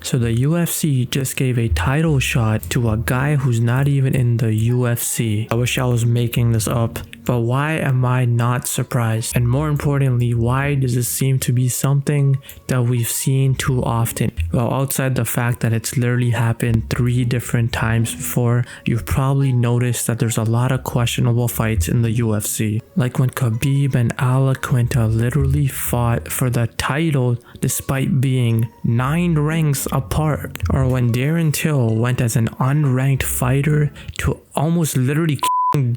So the UFC just gave a title shot to a guy who's not even in the UFC. I wish I was making this up, but why am I not surprised? And more importantly, why does it seem to be something that we've seen too often? Well, outside the fact that it's literally happened 3 different times before, you've probably noticed that there's a lot of questionable fights in the UFC. Like when Khabib and Al Quinta literally fought for the title despite being 9 ranks apart. Or when Darren Till went as an unranked fighter to almost literally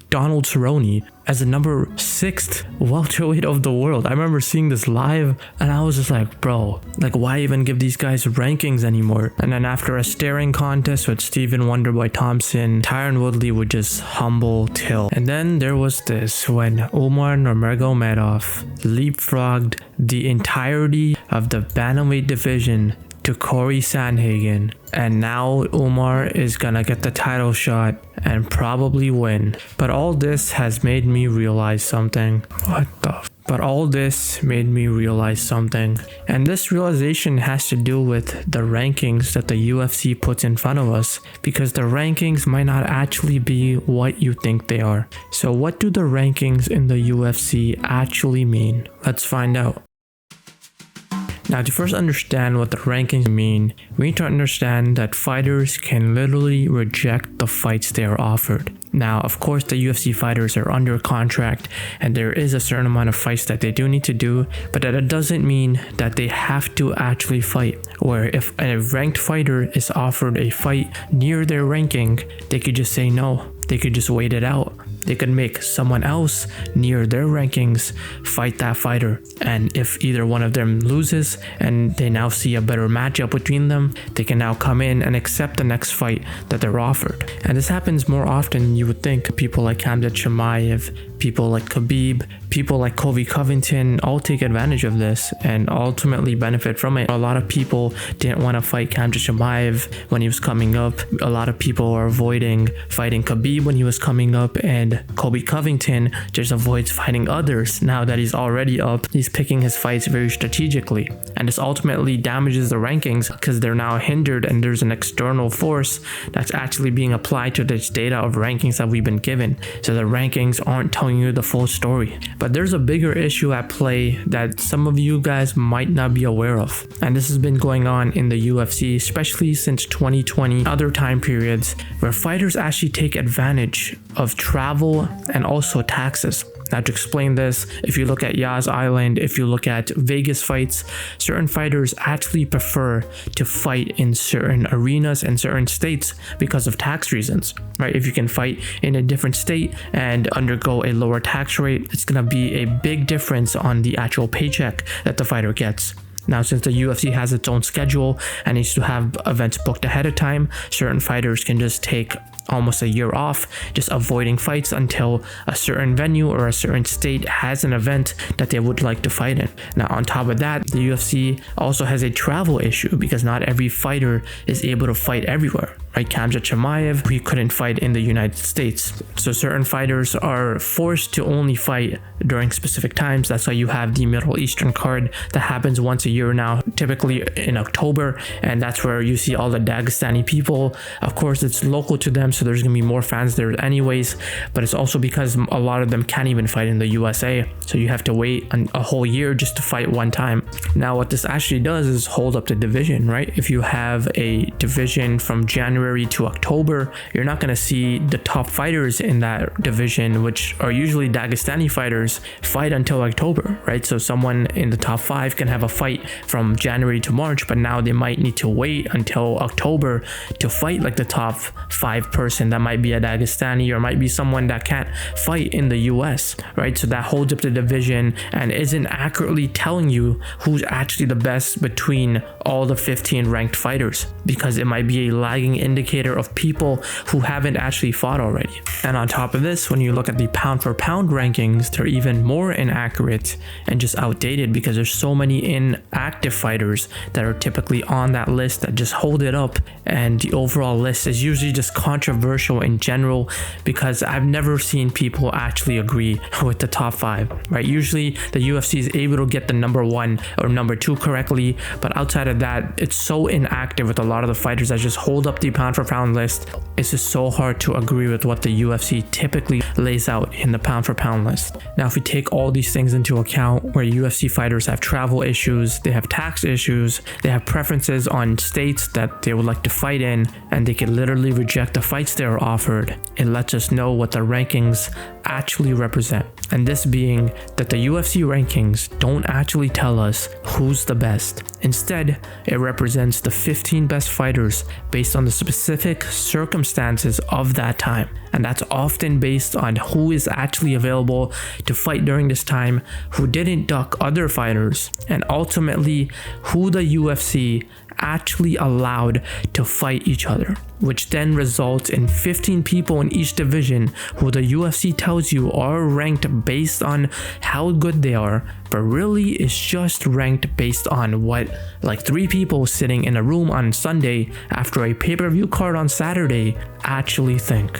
Donald Cerrone as the number 6th welterweight of the world. I remember seeing this live and I was just like, bro, like why even give these guys rankings anymore? And then after a staring contest with Stephen Wonderboy Thompson, Tyron Woodley would just humble Till. And then there was this when Umar Nurmagomedov leapfrogged the entirety of the bantamweight division to Corey Sandhagen, and now Umar is gonna get the title shot and probably win. But all this has made me realize something. And this realization has to do with the rankings that the UFC puts in front of us, because the rankings might not actually be what you think they are. So what do the rankings in the UFC actually mean? Let's find out. Now, to first understand what the rankings mean, we need to understand that fighters can literally reject the fights they are offered. Now, of course, the UFC fighters are under contract and there is a certain amount of fights that they do need to do, but that doesn't mean that they have to actually fight. Where if a ranked fighter is offered a fight near their ranking, they could just say no. They could just wait it out. They could make someone else near their rankings fight that fighter. And if either one of them loses and they now see a better matchup between them, they can now come in and accept the next fight that they're offered. And this happens more often than you would think. People like Khamzat Chimaev, people like Khabib, people like Colby Covington all take advantage of this and ultimately benefit from it. A lot of people didn't want to fight Khamzat Chimaev when he was coming up. A lot of people are avoiding fighting Khabib when he was coming up, and Colby Covington just avoids fighting others. Now that he's already up, he's picking his fights very strategically, and this ultimately damages the rankings because they're now hindered and there's an external force that's actually being applied to this data of rankings that we've been given. So the rankings aren't telling you the full story. But there's a bigger issue at play that some of you guys might not be aware of, and this has been going on in the UFC, especially since 2020, other time periods, where fighters actually take advantage of travel and also taxes. Now, to explain this, if you look at Yas Island, if you look at Vegas fights, certain fighters actually prefer to fight in certain arenas and certain states because of tax reasons, right? If you can fight in a different state and undergo a lower tax rate, it's gonna be a big difference on the actual paycheck that the fighter gets. Now, since the UFC has its own schedule and needs to have events booked ahead of time, certain fighters can just take almost a year off, just avoiding fights until a certain venue or a certain state has an event that they would like to fight in. Now, on top of that, the UFC also has a travel issue because not every fighter is able to fight everywhere, right? Khamzat Chimaev, he couldn't fight in the United States. So certain fighters are forced to only fight during specific times. That's why you have the Middle Eastern card that happens once a year now, typically in October, and that's where you see all the Dagestani people. Of course, it's local to them, so there's gonna be more fans there anyways, but it's also because a lot of them can't even fight in the USA, so you have to wait a whole year just to fight one time. Now, what this actually does is hold up the division, right? If you have a division from January to October, you're not gonna see the top fighters in that division, which are usually Dagestani fighters, fight until October, right? So someone in the top 5 can have a fight from January to March, but now they might need to wait until October to fight like the top 5 person that might be a Dagestani or might be someone that can't fight in the US, right? So that holds up the division and isn't accurately telling you who's actually the best between all the 15 ranked fighters, because it might be a lagging indicator of people who haven't actually fought already. And on top of this, when you look at the pound for pound rankings, they're even more inaccurate and just outdated because there's so many inactive fighters that are typically on that list that just hold it up, and the overall list is usually just controversial in general because I've never seen people actually agree with the top 5, right? Usually the UFC is able to get the number 1 or number 2 correctly, but outside of that, it's so inactive with a lot of the fighters that just hold up the pound for pound list. It's just so hard to agree with what the UFC typically lays out in the pound for pound list. Now, if we take all these things into account, where UFC fighters have travel issues, they have tax issues, they have preferences on states that they would like to fight in, and they can literally reject the fights they're offered, it lets us know what the rankings actually represent. And this being that the UFC rankings don't actually tell us who's the best. Instead, it represents the 15 best fighters based on the specific circumstances of that time. And that's often based on who is actually available to fight during this time, who didn't duck other fighters, and ultimately who the UFC actually allowed to fight each other, which then results in 15 people in each division who the UFC tells you are ranked based on how good they are, but really it's just ranked based on what like 3 people sitting in a room on Sunday after a pay-per-view card on Saturday actually think.